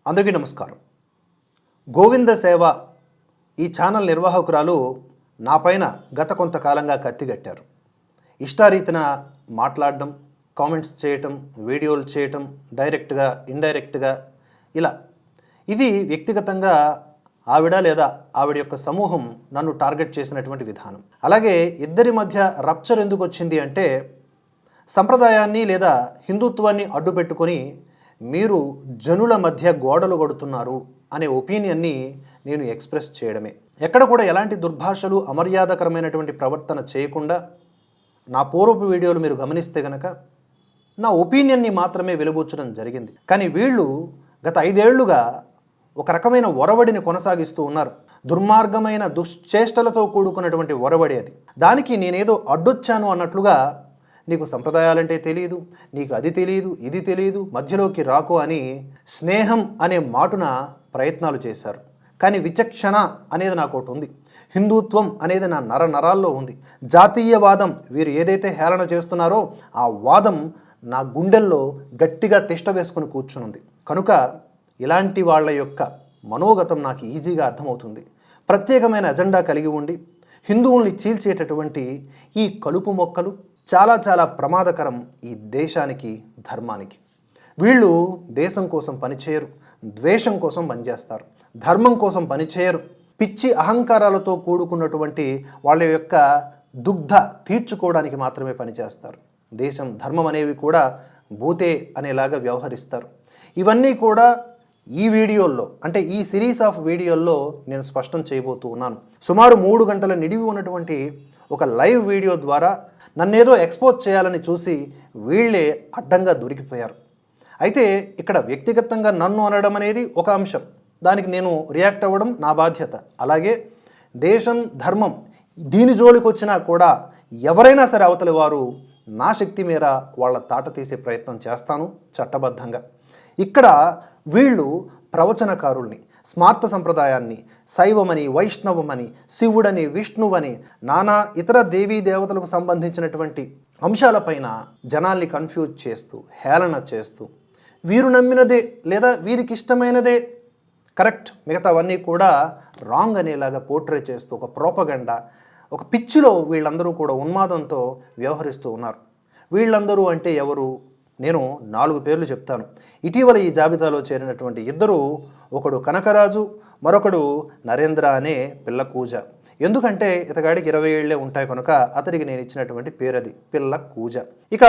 అందరికీ నమస్కారం. గోవింద సేవ ఈ ఛానల్ నిర్వాహకురాలు నా పైన గత కొంతకాలంగా కత్తిగట్టారు. ఇష్టారీతిన మాట్లాడడం, కామెంట్స్ చేయటం, వీడియోలు చేయటం, డైరెక్ట్గా ఇండైరెక్ట్గా ఇలా. ఇది వ్యక్తిగతంగా ఆవిడ లేదా ఆవిడ యొక్క సమూహం నన్ను టార్గెట్ చేసినటువంటి విధానం. అలాగే ఇద్దరి మధ్య రప్చర్ ఎందుకు వచ్చింది అంటే, సంప్రదాయాన్ని లేదా హిందుత్వాన్ని అడ్డుపెట్టుకొని మీరు జనుల మధ్య గోడలు కొడుతున్నారు అనే ఒపీనియన్ని నేను ఎక్స్ప్రెస్ చేయడమే. ఎక్కడ కూడా ఎలాంటి దుర్భాషలు, అమర్యాదకరమైనటువంటి ప్రవర్తన చేయకుండా నా పూర్వపు వీడియోలు మీరు గమనిస్తే గనక నా ఒపీనియన్ని మాత్రమే వెలుబుచ్చడం జరిగింది. కానీ వీళ్ళు గత 5 ఏళ్లుగా ఒక రకమైన ఒరవడిని కొనసాగిస్తూ ఉన్నారు. దుర్మార్గమైన దుశ్చేష్టలతో కూడుకున్నటువంటి ఒరవడి అది. దానికి నేనేదో అడ్డొచ్చాను అన్నట్లుగా, నీకు సంప్రదాయాలంటే తెలియదు, నీకు అది తెలియదు, ఇది తెలియదు, మధ్యలోకి రాకు అని స్నేహం అనే మాటున ప్రయత్నాలు చేశారు. కానీ విచక్షణ అనేది నాకు ఒకటి ఉంది. హిందుత్వం అనేది నా నరాల్లో ఉంది. జాతీయవాదం వీరు ఏదైతే హేళన చేస్తున్నారో ఆ వాదం నా గుండెల్లో గట్టిగా తిష్ట వేసుకుని కూర్చునుంది. కనుక ఇలాంటి వాళ్ళ యొక్క మనోగతం నాకు ఈజీగా అర్థమవుతుంది. ప్రత్యేకమైన ఎజెండా కలిగి ఉండి హిందువుల్ని చీల్చేటటువంటి ఈ కలుపు మొక్కలు చాలా చాలా ప్రమాదకరం ఈ దేశానికి, ధర్మానికి. వీళ్ళు దేశం కోసం పనిచేయరు, ద్వేషం కోసం పనిచేస్తారు, ధర్మం కోసం పనిచేయరు. పిచ్చి అహంకారాలతో కూడుకున్నటువంటి వాళ్ళ యొక్క దుగ్ధ తీర్చుకోవడానికి మాత్రమే పనిచేస్తారు. దేశం, ధర్మం అనేవి కూడా భూతే అనేలాగా వ్యవహరిస్తారు. ఇవన్నీ కూడా ఈ వీడియోల్లో, అంటే ఈ సిరీస్ ఆఫ్ వీడియోల్లో నేను స్పష్టం చేయబోతూ ఉన్నాను. సుమారు 3 గంటల నిడివి ఉన్నటువంటి ఒక లైవ్ వీడియో ద్వారా నన్నేదో ఎక్స్పోజ్ చేయాలని చూసి వీళ్ళే అడ్డంగా దొరికిపోయారు. అయితే ఇక్కడ వ్యక్తిగతంగా నన్ను అనడం అనేది ఒక అంశం, దానికి నేను రియాక్ట్ అవ్వడం నా బాధ్యత. అలాగే దేశం, ధర్మం దీని జోలికి వచ్చినా కూడా ఎవరైనా సరే అవతలి వారు నా శక్తి మేర వాళ్ళ తాట తీసే ప్రయత్నం చేస్తాను చట్టబద్ధంగా. ఇక్కడ వీళ్ళు ప్రవచనకారుల్ని, స్మార్త సంప్రదాయాన్ని, శైవమని, వైష్ణవమని, శివుడని, విష్ణువని, నానా ఇతర దేవీ దేవతలకు సంబంధించినటువంటి అంశాలపైన జనాల్ని కన్ఫ్యూజ్ చేస్తూ, హేళన చేస్తూ, వీరు నమ్మినదే లేదా వీరికి ఇష్టమైనదే కరెక్ట్, మిగతావన్నీ కూడా రాంగ్ అనేలాగా పోర్ట్రే చేస్తూ ఒక ప్రోపగండా, ఒక పిచ్చిలో వీళ్ళందరూ కూడా ఉన్మాదంతో వ్యవహరిస్తూ ఉన్నారు. వీళ్ళందరూ అంటే ఎవరు? నేను 4 పేర్లు చెప్తాను. ఇటీవల ఈ జాబితాలో చేరినటువంటి ఇద్దరు, ఒకడు కనకరాజు, మరొకడు నరేంద్ర అనే పిల్ల కూజ. ఎందుకంటే ఇతగాడికి 20 ఏళ్లే ఉంటాయి కనుక అతడికి నేను ఇచ్చినటువంటి పేరది, పిల్ల కూజ. ఇక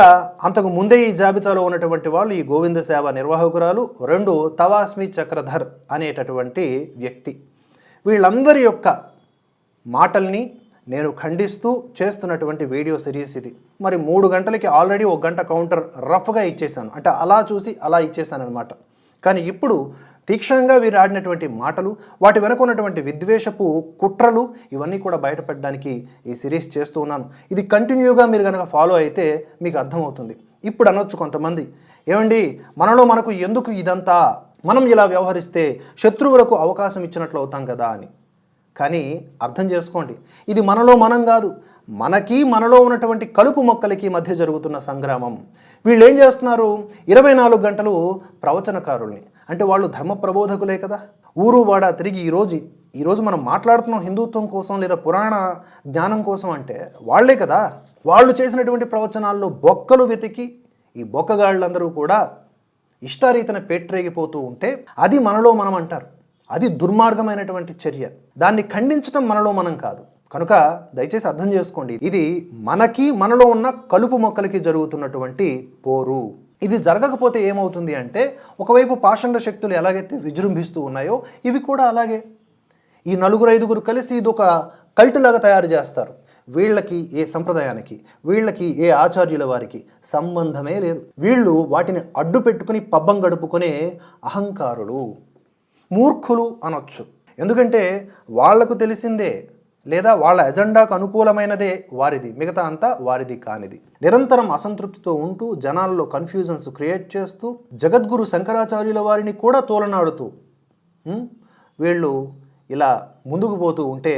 అంతకు ముందే ఈ జాబితాలో ఉన్నటువంటి వాళ్ళు ఈ గోవింద సేవ నిర్వాహకురాలు, 2 తవాస్మి చక్రధర్ అనేటటువంటి వ్యక్తి. వీళ్ళందరి యొక్క మాటల్ని నేను ఖండిస్తూ చేస్తున్నటువంటి వీడియో సిరీస్ ఇది. మరి 3 గంటలకి ఆల్రెడీ 1 గంట కౌంటర్ రఫ్గా ఇచ్చేసాను, అంటే అలా చూసి అలా ఇచ్చేసాను అనమాట. కానీ ఇప్పుడు తీక్షణంగా వీరు ఆడినటువంటి మాటలు, వాటి వెనుక ఉన్నటువంటి విద్వేషపు కుట్రలు, ఇవన్నీ కూడా బయటపడడానికి ఈ సిరీస్ చేస్తూ ఉన్నాను. ఇది కంటిన్యూగా మీరు కనుక ఫాలో అయితే మీకు అర్థమవుతుంది. ఇప్పుడు అనొచ్చు కొంతమంది, ఏమండి మనకు ఎందుకు ఇదంతా, మనం ఇలా వ్యవహరిస్తే శత్రువులకు అవకాశం ఇచ్చినట్లు అవుతాం కదా అని. కానీ అర్థం చేసుకోండి, ఇది మనలో మనం కాదు, మనలో ఉన్నటువంటి కలుపు మొక్కలకి మధ్య జరుగుతున్న సంగ్రామం. వీళ్ళు ఏం చేస్తున్నారు? 24 గంటలు ప్రవచనకారుల్ని, అంటే వాళ్ళు ధర్మ ప్రబోధకులే కదా, ఊరు వాడ తిరిగి ఈరోజు మనం మాట్లాడుతున్నాం హిందుత్వం కోసం లేదా పురాణ జ్ఞానం కోసం అంటే వాళ్లే కదా. వాళ్ళు చేసినటువంటి ప్రవచనాల్లో బొక్కలు వెతికి ఈ బొక్కగాళ్ళందరూ కూడా ఇష్టారీతన పేట్రేగిపోతూ ఉంటే అది మనలో మనం అంటారు. అది దుర్మార్గమైనటువంటి చర్య. దాన్ని ఖండించడం మనలో మనం కాదు. కనుక దయచేసి అర్థం చేసుకోండి, ఇది మనలో ఉన్న కలుపు మొక్కలకి జరుగుతున్నటువంటి పోరు. ఇది జరగకపోతే ఏమవుతుంది అంటే, ఒకవైపు పాషండ శక్తులు ఎలాగైతే విజృంభిస్తూ ఉన్నాయో ఇవి కూడా అలాగే. ఈ 4-5 కలిసి ఇది ఒక కల్ట్ లాగా తయారు చేస్తారు. వీళ్ళకి ఏ సంప్రదాయానికి, వీళ్ళకి ఏ ఆచార్యుల వారికి సంబంధమే లేదు. వీళ్ళు వాటిని అడ్డు పెట్టుకుని పబ్బం గడుపుకునే అహంకారులు, మూర్ఖులు అనొచ్చు. ఎందుకంటే వాళ్లకు తెలిసిందే లేదా వాళ్ళ ఎజెండాకు అనుకూలమైనదే వారిది, మిగతా అంతా వారిది కానిది. నిరంతరం అసంతృప్తితో ఉంటూ జనాల్లో కన్ఫ్యూజన్స్ క్రియేట్ చేస్తూ జగద్గురు శంకరాచార్యుల వారిని కూడా తోలనాడుతూ వీళ్ళు ఇలా ముందుకు పోతూ ఉంటే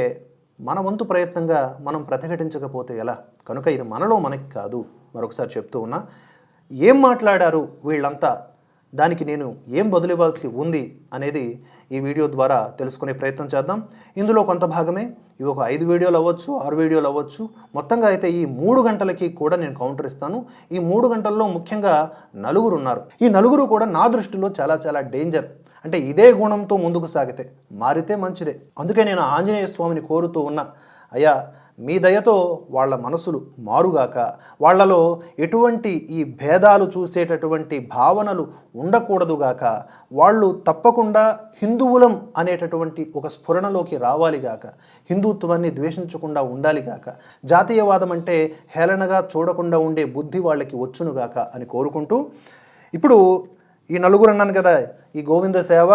మన వంతు ప్రయత్నంగా మనం ప్రతిఘటించకపోతే ఎలా? కనుక ఇది మనలో మనకి కాదు. మరొకసారి చెప్తూ ఉన్నా, ఏం మాట్లాడారు వీళ్ళంతా దానికి నేను ఏం బదులివ్వాల్సి ఉంది అనేది ఈ వీడియో ద్వారా తెలుసుకునే ప్రయత్నం చేద్దాం. ఇందులో కొంత భాగమే ఇవి ఒక 5 వీడియోలు అవ్వచ్చు, 6 వీడియోలు అవ్వచ్చు. మొత్తంగా అయితే ఈ 3 గంటలకి కూడా నేను కౌంటర్ ఇస్తాను. ఈ 3 గంటల్లో ముఖ్యంగా నలుగురు ఉన్నారు. ఈ నలుగురు కూడా నా దృష్టిలో చాలా చాలా డేంజర్. అంటే ఇదే గుణంతో ముందుకు సాగితే మారితే మంచిదే. అందుకే నేను ఆంజనేయ స్వామిని కోరుతూ ఉన్నా, అయ్యా మీ దయతో వాళ్ళ మనసులు మారుగాక, వాళ్లలో ఎటువంటి ఈ భేదాలు చూసేటటువంటి భావనలు ఉండకూడదుగాక, వాళ్ళు తప్పకుండా హిందువులం అనేటటువంటి ఒక స్ఫురణలోకి రావాలిగాక, హిందుత్వాన్ని ద్వేషించకుండా ఉండాలిగాక, జాతీయవాదం అంటే హేళనగా చూడకుండా ఉండే బుద్ధి వాళ్ళకి వచ్చునుగాక అని కోరుకుంటూ, ఇప్పుడు ఈ నలుగురు అన్నాను కదా, ఈ గోవింద సేవ,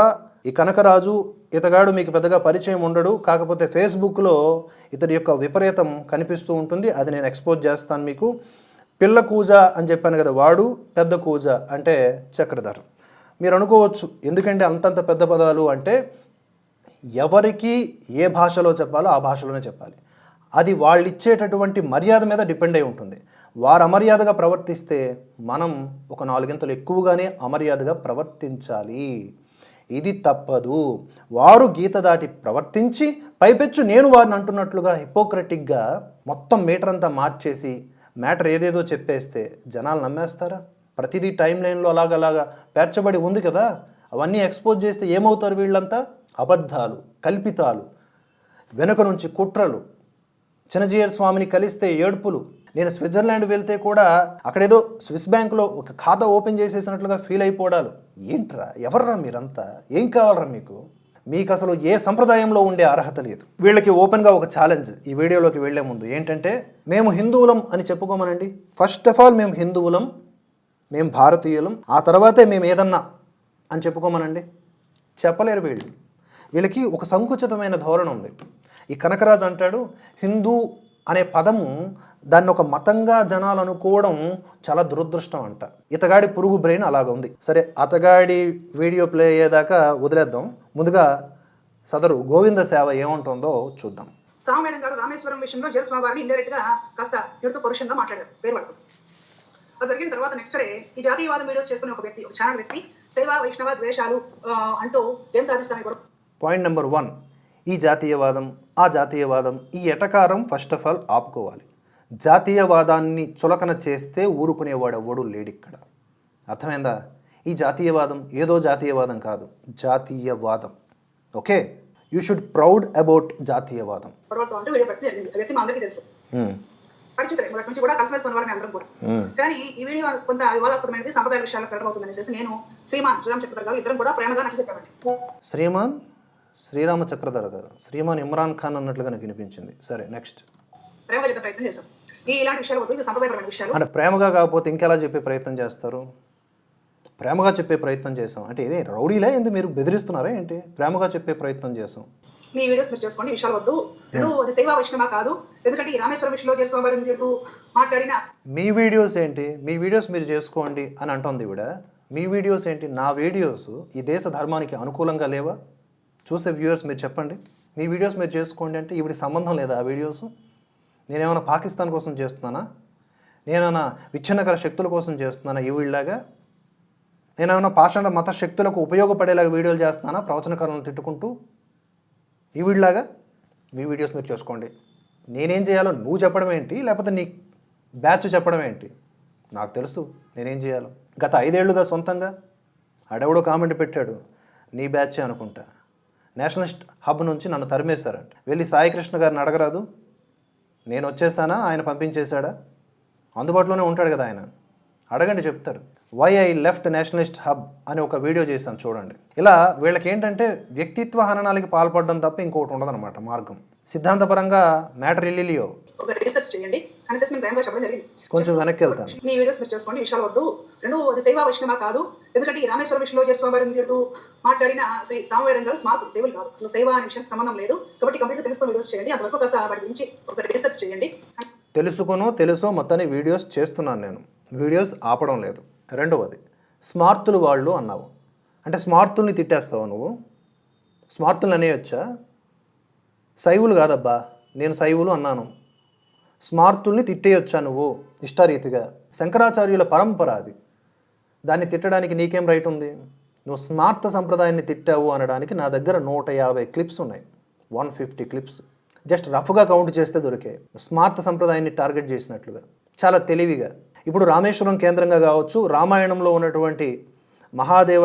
ఈ కనకరాజు, ఇతగాడు మీకు పెద్దగా పరిచయం ఉండడు, కాకపోతే ఫేస్బుక్లో ఇతడి యొక్క విపరీతం కనిపిస్తూ ఉంటుంది. అది నేను ఎక్స్పోజ్ చేస్తాను మీకు. పిల్ల కూజ అని చెప్పాను కదా, వాడు పెద్ద కూజ అంటే చక్రధర్. మీరు అనుకోవచ్చు ఎందుకంటే అంతంత పెద్ద పదాలు అంటే, ఎవరికి ఏ భాషలో చెప్పాలో ఆ భాషలోనే చెప్పాలి. అది వాళ్ళు ఇచ్చేటటువంటి మర్యాద మీద డిపెండ్ అయి ఉంటుంది. వారు అమర్యాదగా ప్రవర్తిస్తే మనం ఒక 4 గంటలు ఎక్కువగానే అమర్యాదగా ప్రవర్తించాలి. ఇది తప్పదు. వారు గీత దాటి ప్రవర్తించి పైపెచ్చు నేను వారిని అంటున్నట్లుగా హిపోక్రటిక్గా మొత్తం మీటర్ అంతా మార్చేసి మ్యాటర్ ఏదేదో చెప్పేస్తే జనాలు నమ్మేస్తారా? ప్రతిదీ టైం లైన్లో అలాగలాగా పేర్చబడి ఉంది కదా, అవన్నీ ఎక్స్పోజ్ చేస్తే ఏమవుతారు వీళ్ళంతా? అబద్ధాలు, కల్పితాలు, వెనుక నుంచి కుట్రలు, చిన్నజీయర్ స్వామిని కలిస్తే ఏడుపులు. నేను స్విట్జర్లాండ్ వెళ్తే కూడా అక్కడేదో స్విస్ బ్యాంకులో ఒక ఖాతా ఓపెన్ చేసేసినట్లుగా ఫీల్ అయిపోవడాలు. ఏంట్రా, ఎవర్రా మీరంతా? ఏం కావాలరా మీకు? మీకు అసలు ఏ సంప్రదాయంలో ఉండే అర్హత లేదు. వీళ్ళకి ఓపెన్గా ఒక ఛాలెంజ్ ఈ వీడియోలోకి వెళ్లే ముందు ఏంటంటే, మేము హిందువులం అని చెప్పుకోమనండి. ఫస్ట్ ఆఫ్ ఆల్ మేము హిందువులం, మేము భారతీయులం, ఆ తర్వాతే మేము ఏదన్నా అని చెప్పుకోమనండి. చెప్పలేరు వీళ్ళు. వీళ్ళకి ఒక సంకుచితమైన ధోరణి ఉంది. ఈ కనకరాజు అంటాడు, హిందూ అనే పదము దాన్ని ఒక మతంగా జనాలు అనుకోవడం చాలా దురదృష్టం అంట. ఇతగాడి పురుగు బ్రెయిన్ అలాగ ఉంది. సరే, అతగాడి వీడియో ప్లే అయ్యేదాకా వదిలేద్దాం. ముందుగా సదరు గోవింద సేవ ఏముంటుందో చూద్దాం. సామవేదం గారు రామేశ్వరం విషయంలో జలస్వామి వారిని ఇండైరెక్ట్ గా కాస్త తిడుతూ పరుషంగా మాట్లాడారు, పేరు పడుతుంది. అది జరిగిన తర్వాత నెక్స్ట్ డే ఈ జాతీయవాదం వీడియోస్ చేసుకునే ఒక వ్యక్తి, ఒక ఛానల్ వ్యక్తి, శైవ వైష్ణవ ద్వేషాలు అంటూ ఏం సాధిస్తానని కూడా. పాయింట్ నెంబర్ 1, ఈ జాతీయవాదం, ఆ జాతీయవాదం, ఈ ఎటకారం ఫస్ట్ ఆఫ్ ఆల్ ఆపుకోవాలి. జాతీయవాదాన్ని చులకన చేస్తే ఊరుకునేవాడు ఎవడు లేడిక్కడ. అర్థమైందా? ఈ జాతీయవాదం ఏదో జాతీయవాదం కాదు, జాతీయవాదం. Okay, you should proud about జాతీయవాదం. వ్యక్తి మా అందరికీ తెలుసు, పరిచితులే మొదటి నుంచి కూడా కలిసి ఉన్నవాళ్ళని అందరం కూడా. కానీ ఈ వీడియో కొంత వివాదాస్పదమైనది, సంప్రదాయ విషయాలకు వెళ్ళబోతుందని నేను శ్రీరామ చక్రధర్ గారు ఇద్దరం కూడా ప్రేమగా నచ్చి చెప్పామండి. శ్రీరామ చక్రధర్ గారు, శ్రీమాన్ ఇమ్రాన్ ఖాన్ అన్నట్లుగా నాకు వినిపించింది. సరే, నెక్స్ట్. ప్రేమగా చెప్పే ప్రయత్నం చేశాం. ఇలాంటి విషయాలు వద్దు, ఇది సంప్రదాయపరమైన విషయాలు. అంటే ప్రేమగా కాకపోతే ఇంకెలా చెప్పే ప్రయత్నం చేస్తారు? ప్రేమగా చెప్పే ప్రయత్నం చేసాం అంటే ఇదే రౌడీలే ఏంటి? మీరు బెదిరిస్తున్నారా ఏంటి? ప్రేమగా చెప్పే ప్రయత్నం చేసాం. మీ వీడియోస్ మీరు చేసుకోండి, విషయాలు వద్దు. అది శైవ వైష్ణవ కాదు, ఎందుకంటే ఈ రామేశ్వరం విషయంలో జలస్వామి వారిని తిడుతూ మాట్లాడిన మీ వీడియోస్ ఏంటి? మీ వీడియోస్ మీరు చేసుకోండి అని అంటుంది ఈవిడ. మీ వీడియోస్ ఏంటి? నా వీడియోస్ ఈ దేశ ధర్మానికి అనుకూలంగా లేవా? చూసే వ్యూవర్స్ మీరు చెప్పండి. మీ వీడియోస్ మీరు చేసుకోండి అంటే ఈవిడికి సంబంధం లేదా ఆ వీడియోస్? నేనేమైనా పాకిస్తాన్ కోసం చేస్తున్నానా? నేనేమైనా విచ్ఛిన్నకర శక్తుల కోసం చేస్తున్నానా ఈవిడిలాగా? నేనేమైనా పాషాణ మత శక్తులకు ఉపయోగపడేలాగా వీడియోలు చేస్తున్నానా ప్రవచనకారులను తిట్టుకుంటూ ఈవిడిలాగా? మీ వీడియోస్ మీరు చేసుకోండి. నేనేం చేయాలో నువ్వు చెప్పడం ఏంటి, లేకపోతే నీ బ్యాచ్ చెప్పడం ఏంటి? నాకు తెలుసు నేనేం చేయాలో. గత 5 ఏళ్లుగా సొంతంగా ఆడెవడో కామెంట్ పెట్టాడు, నీ బ్యాచే అనుకుంటా, నేషనలిస్ట్ హబ్ నుంచి నన్ను తరిమేశారంట. వెళ్ళి సాయికృష్ణ గారిని అడగరాదు, నేను వచ్చేసానా, ఆయన పంపించేశాడా? అందుబాటులోనే ఉంటాడు కదా ఆయన, అడగండి చెప్తాడు. Why I left nationalist hub అని ఒక వీడియో చేశాను చూడండి. ఇలా వీళ్ళకి ఏంటంటే వ్యక్తిత్వ హననాలకి పాల్పడడం తప్ప ఇంకోటి ఉండదన్నమాట మార్గం. సిద్ధాంతపరంగా మ్యాటర్ ఇల్లియో కొంచెం వెనక్కి వెళ్తాను. మీ వీడియోస్ మీరు చేసుకోండి, విషయాలు వద్దు. అది శైవ వైష్ణవ కాదు, ఎందుకంటే ఈ రామేశ్వరం విషయంలో జలస్వామి వారిని తిడుతూ మాట్లాడిన శ్రీ సామవేదం గారు స్మార్ట్ సేవలు కాదు, అసలు శైవ అనే విషయానికి సంబంధం లేదు. కాబట్టి కంప్లీట్ తెలుసుకొని వీడియోస్ చేయండి, అంతవరకు వాటి గురించి ఒక రీసెర్చ్ చేయండి. తెలుసో మొత్తాన్ని వీడియోస్ చేస్తున్నాను నేను, వీడియోస్ ఆపడం లేదు. రెండవది, స్మార్తులు వాళ్ళు అన్నావు అంటే స్మార్తుల్ని తిట్టేస్తావు నువ్వు? స్మార్తులు అనేయొచ్చా? శైవులు కాదబ్బా, నేను శైవులు అన్నాను. స్మార్తుల్ని తిట్టేయొచ్చా నువ్వు ఇష్టారీతిగా? శంకరాచార్యుల పరంపర అది. దాన్ని తిట్టడానికి నీకేం రైట్ ఉంది? నువ్వు స్మార్త సంప్రదాయాన్ని తిట్టావు అనడానికి నా దగ్గర 150 క్లిప్స్ ఉన్నాయి, 150 క్లిప్స్. జస్ట్ రఫ్గా కౌంట్ చేస్తే దొరికే స్మార్త సంప్రదాయాన్ని టార్గెట్ చేసినట్లుగా చాలా తెలివిగా. ఇప్పుడు రామేశ్వరం కేంద్రంగా కావచ్చు, రామాయణంలో ఉన్నటువంటి మహాదేవ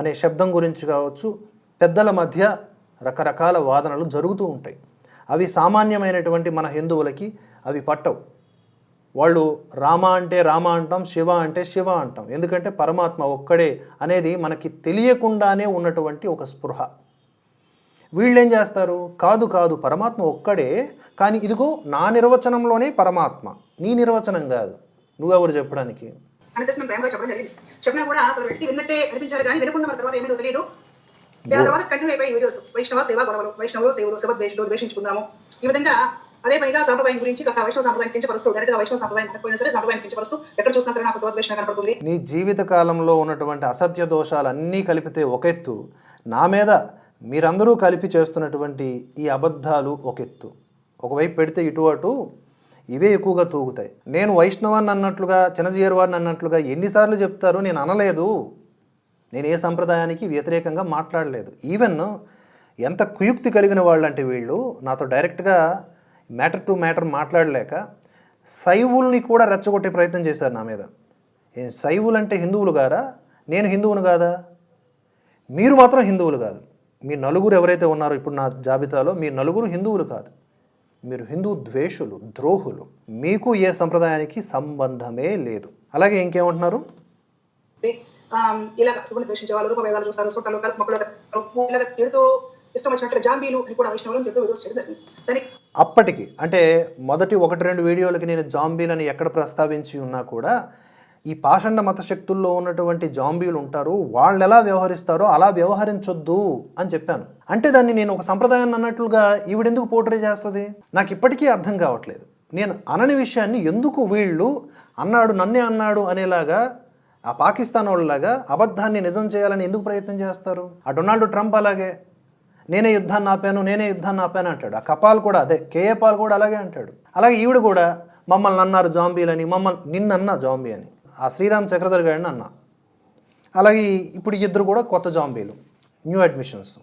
అనే శబ్దం గురించి కావచ్చు, పెద్దల మధ్య రకరకాల వాదనలు జరుగుతూ ఉంటాయి. అవి సామాన్యమైనటువంటి మన హిందువులకి అవి పట్టవు. వాళ్ళు రామ అంటే రామ అంటాం, శివ అంటే శివ అంటాం. ఎందుకంటే పరమాత్మ ఒక్కడే అనేది మనకి తెలియకుండానే ఉన్నటువంటి ఒక స్పృహ. వీళ్ళు ఏం చేస్తారు? కాదు కాదు, పరమాత్మ ఒక్కడే, కానీ ఇదిగో నా నిర్వచనంలోనే పరమాత్మ, నీ నిర్వచనం కాదు, నువ్వెవరు చెప్పడానికి అనేసి మేము ప్రేమగా చెప్పడం జరిగింది. చెప్పినా కూడా అసలు వ్యక్తి విన్నట్టే అనిపించారు కానీ వినకుండా మన తర్వాత ఏమీ తెలియదు. దాని తర్వాత కంటిన్యూ అయిపోయి వీడియోస్ వైష్ణవ సేవ గొడవలు, వైష్ణవులు సేవలు, శివ ద్వేషించుకుందాము. ఈ విధంగా అదే పనిగా సాంప్రదాయం గురించి కాస్త వైష్ణవ సాంప్రదాయం కించపరుస్తూ, డైరెక్ట్గా వైష్ణవ సాంప్రదాయం పోయినా సరే సాంప్రదాయం కించపరుస్తూ ఎక్కడ చూసినా సరే నాకు శివద్వేషణ కనపడుతుంది. నీ జీవిత కాలంలో ఉన్నటువంటి అసత్య దోషాలు అన్నీ కలిపితే ఒక ఎత్తు, నా మీద మీరందరూ కలిపి చేస్తున్నటువంటి ఈ అబద్ధాలు ఒక ఎత్తు. ఒకవైపు పెడితే ఇటు అటు ఇవే ఎక్కువగా తూగుతాయి. నేను వైష్ణవాన్ని అన్నట్లుగా, చిన్నజీయర్ వారిని అన్నట్లుగా ఎన్నిసార్లు చెప్తారు? నేను అనలేదు. నేను ఏ సంప్రదాయానికి వ్యతిరేకంగా మాట్లాడలేదు. ఈవెన్ ఎంత కుయుక్తి కలిగిన వాళ్ళంటే వీళ్ళు నాతో డైరెక్ట్గా మ్యాటర్ టు మ్యాటర్ మాట్లాడలేక శైవుల్ని కూడా రెచ్చగొట్టే ప్రయత్నం చేశారు నా మీద. శైవులు అంటే హిందువులు గారా? నేను హిందువును కాదా? మీరు మాత్రం హిందువులు కాదు. మీ నలుగురు ఎవరైతే ఉన్నారో ఇప్పుడు నా జాబితాలో, మీ నలుగురు హిందువులు కాదు. మీరు హిందూ ద్వేషులు, ద్రోహులు. మీకు ఏ సంప్రదాయానికి సంబంధమే లేదు. అలాగే ఇంకేమంటున్నారు? ఇలా శివుని ద్వేషించే వాళ్ళు రూపవేదాలు చూస్తారు, సొట్టలు మొక్కలు ఇలా తిడుతూ ఇష్టం వచ్చినట్లు జాంబీలు అని కూడా వైష్ణవులను తిడుతూ వీడియోస్ చేయడం జరిగింది. దానికి అప్పటికి అంటే మొదటి 1-2 వీడియోలకి నేను జాంబీలని ఎక్కడ ప్రస్తావించి ఉన్నా కూడా ఈ పాషండ మతశక్తుల్లో ఉన్నటువంటి జాంబీలు ఉంటారు, వాళ్ళు ఎలా వ్యవహరిస్తారో అలా వ్యవహరించొద్దు అని చెప్పాను. అంటే దాన్ని నేను ఒక సంప్రదాయాన్ని అన్నట్లుగా ఈవిడెందుకు పోర్ట్రే చేస్తుంది? నాకు ఇప్పటికీ అర్థం కావట్లేదు. నేను అనని విషయాన్ని ఎందుకు వీళ్ళు అన్నాడు, నన్నే అన్నాడు అనేలాగా, ఆ పాకిస్తాన్ వాళ్ళలాగా అబద్ధాన్ని నిజం చేయాలని ఎందుకు ప్రయత్నం చేస్తారు? ఆ డొనాల్డ్ ట్రంప్ అలాగే నేనే యుద్ధాన్ని ఆపాను అంటాడు. ఆ కపాల్ కూడా అదే, కేఏ పాల్ కూడా అలాగే అంటాడు. అలాగే ఈవిడ కూడా మమ్మల్ని అన్నారు జాంబీలని, నిన్నన్నా జాంబీ అని, ఆ శ్రీరామ్ చక్రధర్ గారిని అన్నా. అలాగే ఇప్పుడు ఇద్దరు కూడా కొత్త జాంబీలు, న్యూ అడ్మిషన్స్.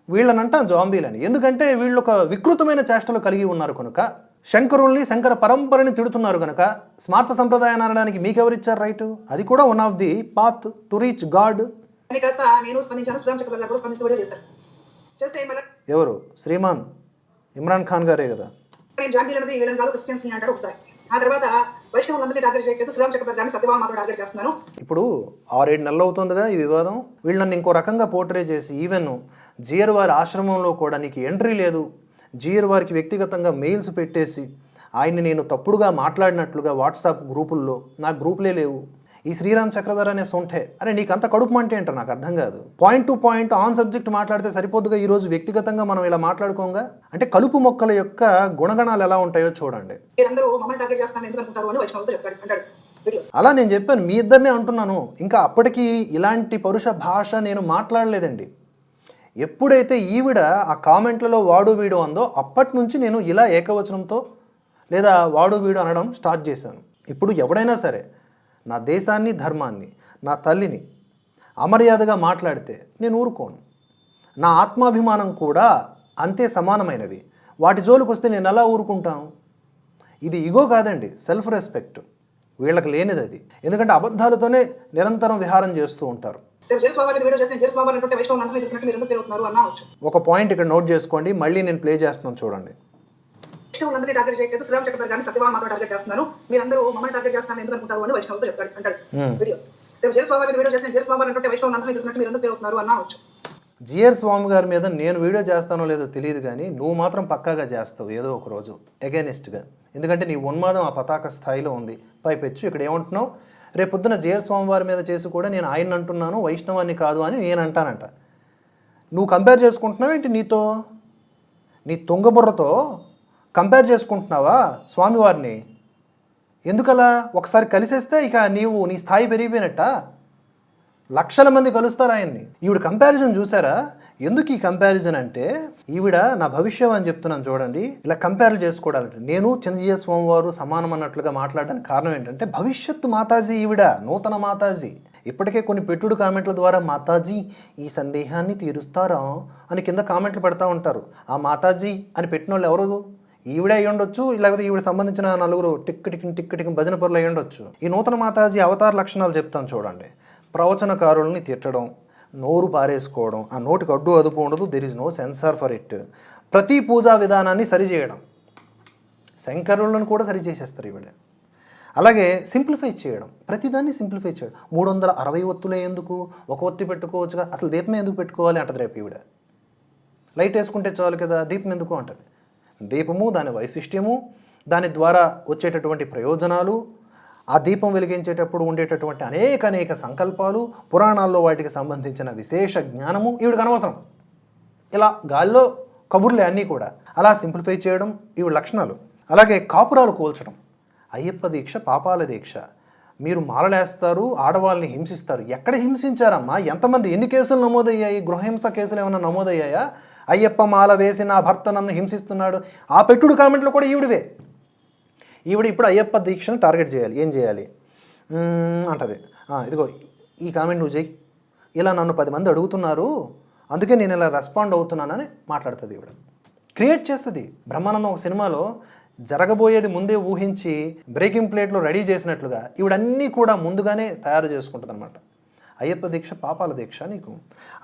వీళ్ళని అంటాం జాంబీలని ఎందుకంటే వీళ్ళు ఒక వికృతమైన చేష్టలు కలిగి ఉన్నారు కనుక, శంకరుల్ని, శంకర పరంపరని తిడుతున్నారు కనుక. స్మార్త సంప్రదాయాన్ని అనడానికి మీకెవరిచ్చారు రైటు? అది కూడా one of the path to reach God. కాస్త నేను స్పందించాను, శ్రీరామ్ చక్రధర్ గారు కూడా స్పందించి వీడియో చేశారు. చేస్తే ఎవరు? శ్రీమాన్ ఇమ్రాన్ ఖాన్ గారే కదా. నేను జాంబీలు అనేది వీళ్ళని కాదు క్రిస్టియన్స్ అంటాడు ఒకసారి. ఆ తర్వాత వైష్ణవులందరినీ టార్గెట్ చేయలేదు, శ్రీరామ్ చక్రధర్ గారిని సత్యభామ మాత్రం టార్గెట్ చేస్తున్నాను. ఇప్పుడు 6-7 నెలలు అవుతుందిగా ఈ వివాదం. వీళ్ళు నన్ను ఇంకో రకంగా పోర్ట్రే చేసి, ఈవెన్ జియర్ వారి ఆశ్రమంలో కూడా నీకు ఎంట్రీ లేదు, జియర్ వారికి వ్యక్తిగతంగా మెయిల్స్ పెట్టేసి ఆయన్ని నేను తప్పుడుగా మాట్లాడినట్లుగా వాట్సాప్ గ్రూపుల్లో, నా గ్రూపులే లేవు. ఈ శ్రీరామ్ చక్రధర్ అనే సొంటే, అరే నీకు అంత కడుపు మంటే ఏంటో నాకు అర్థం కాదు. Point to point on subject మాట్లాడితే సరిపోద్దుగా. ఈరోజు వ్యక్తిగతంగా మనం ఇలా మాట్లాడుకోగా, అంటే కలుపు మొక్కల యొక్క గుణగణాలు ఎలా ఉంటాయో చూడండి. అలా నేను చెప్పాను, మీ ఇద్దరినే అంటున్నాను. ఇంకా అప్పటికి ఇలాంటి పరుష భాష నేను మాట్లాడలేదండి. ఎప్పుడైతే ఈవిడ ఆ కామెంట్లలో వాడు వీడు అందో అప్పటి నుంచి నేను ఇలా ఏకవచనంతో లేదా వాడు వీడు అనడం స్టార్ట్ చేశాను. ఇప్పుడు ఎవడైనా సరే నా దేశాన్ని, ధర్మాన్ని, నా తల్లిని అమర్యాదగా మాట్లాడితే నేను ఊరుకోను. నా ఆత్మాభిమానం కూడా అంతే సమానమైనవి. వాటి జోలికి వస్తే నేను ఎలా ఊరుకుంటాను? ఇది ఇగో కాదండి, సెల్ఫ్ రెస్పెక్ట్. వీళ్ళకి లేనిది అది. ఎందుకంటే అబద్ధాలతోనే నిరంతరం విహారం చేస్తూ ఉంటారు. ఒక పాయింట్ ఇక్కడ నోట్ చేసుకోండి, మళ్ళీ నేను ప్లే చేస్తున్నాను చూడండి. వైష్ణవులందరినీ టార్గెట్ చేయలేదు, శ్రీరామ్ చక్రధర్ గారిని సత్యభామ మాత్రం టార్గెట్ చేస్తున్నాను. మీరందరూ మమ్మల్ని టార్గెట్ చేస్తున్నారు ఎందుకు అనుకుంటారు అని వైష్ణవులతో చెప్తాడు అంటాడు వీడియో. రేపు జయస్వామి మీద వీడియో చేసిన జయస్వామి అంటే వైష్ణవులందరినీ తిరుగుతున్నట్టు మీరు ఎందుకు తిరుగుతున్నారు అన్నవచ్చు. జిఆర్ స్వామి గారి మీద నేను వీడియో చేస్తానో లేదో తెలియదు కానీ నువ్వు మాత్రం పక్కాగా చేస్తావు ఏదో ఒక రోజు అగైనెస్ట్గా. ఎందుకంటే నీ ఉన్మాదం ఆ పతాక స్థాయిలో ఉంది. పైపెచ్చు ఇక్కడ ఏమంటున్నావు, రేపు పొద్దున జిఆర్ స్వామి వారి మీద చేసి కూడా నేను ఆయన అంటున్నాను, వైష్ణవాన్ని కాదు అని నేను అంటానంట. నువ్వు కంపేర్ చేసుకుంటున్నావు ఏంటి? నీతో, నీ తుంగబుర్రతో కంపేర్ చేసుకుంటున్నావా స్వామివారిని? ఎందుకలా? ఒకసారి కలిసేస్తే ఇక నీ స్థాయి పెరిగిపోయినట్ట. లక్షల మంది కలుస్తారు ఆయన్ని. ఈవిడ కంపారిజన్ చూసారా? ఎందుకు ఈ కంపారిజన్ అంటే, ఈవిడ నా భవిష్యం అని చెప్తున్నాను చూడండి. ఇలా కంపేర్ చేసుకోవడానికి నేను చిన్నజీయ స్వామివారు సమానం అన్నట్లుగా మాట్లాడడానికి కారణం ఏంటంటే, భవిష్యత్తు మాతాజీ ఈవిడ, నూతన మాతాజీ. ఇప్పటికే కొన్ని పెట్టుడు కామెంట్ల ద్వారా మాతాజీ ఈ సందేహాన్ని తీరుస్తారా అని కింద కామెంట్లు పెడతా ఉంటారు. ఆ మాతాజీ అని పెట్టిన వాళ్ళు ఎవరు? ఈవిడే అయ్యి ఉండొచ్చు, లేకపోతే ఈవిడ సంబంధించిన నలుగురు టిక్ భజన పరులు అయ్యి ఉండొచ్చు. ఈ నూతన మాతాజీ అవతార లక్షణాలు చెప్తాను చూడండి. ప్రవచనకారుల్ని తిట్టడం, నోరు పారేసుకోవడం, ఆ నోటికి అడ్డు అదుపు ఉండదు, there is no censor for it. ప్రతి పూజా విధానాన్ని సరిచేయడం, శంకరులను కూడా సరి చేసేస్తారు ఈవిడ. అలాగే సింప్లిఫై చేయడం, ప్రతిదాన్ని సింప్లిఫై చేయడం. 360 ఒత్తులే ఎందుకు, ఒక ఒత్తి పెట్టుకోవచ్చుగా, అసలు దీపం ఎందుకు పెట్టుకోవాలి అంటది రేపు ఈవిడ. లైట్ వేసుకుంటే చాలు కదా, దీపం ఎందుకు అంటది. దీపము, దాని వైశిష్ట్యము, దాని ద్వారా వచ్చేటటువంటి ప్రయోజనాలు, ఆ దీపం వెలిగించేటప్పుడు ఉండేటటువంటి అనేక సంకల్పాలు, పురాణాల్లో వాటికి సంబంధించిన విశేష జ్ఞానము ఈవిడికి అనవసరం. ఇలా గాల్లో కబుర్లే అన్నీ కూడా. అలా సింప్లిఫై చేయడం ఈవిడ లక్షణాలు. అలాగే కాపురాలు కూల్చడం. అయ్యప్ప దీక్ష పాపాల దీక్ష. మీరు మాలలేస్తారు, ఆడవాళ్ళని హింసిస్తారు. ఎక్కడ హింసించారమ్మా? ఎంతమంది, ఎన్ని కేసులు నమోదయ్యాయి? గృహహింస కేసులు ఏమైనా నమోదయ్యాయా? అయ్యప్ప మాల వేసి నా భర్త నన్ను హింసిస్తున్నాడు, ఆ పెట్టుడు కామెంట్లు కూడా ఈవిడివే. ఈవిడ ఇప్పుడు అయ్యప్ప దీక్షను టార్గెట్ చేయాలి. ఏం చేయాలి అంటది. ఇదిగో ఈ కామెంట్ నువ్వు చేయి, ఇలా నన్ను 10 మంది అడుగుతున్నారు, అందుకే నేను ఇలా రెస్పాండ్ అవుతున్నానని మాట్లాడుతుంది ఈవిడ. క్రియేట్ చేస్తుంది. బ్రహ్మానందం ఒక సినిమాలో జరగబోయేది ముందే ఊహించి బ్రేకింగ్ ప్లేట్లో రెడీ చేసినట్లుగా ఈవిడన్నీ కూడా ముందుగానే తయారు చేసుకుంటుంది అనమాట. అయ్యప్ప దీక్ష పాపాల దీక్ష నీకు.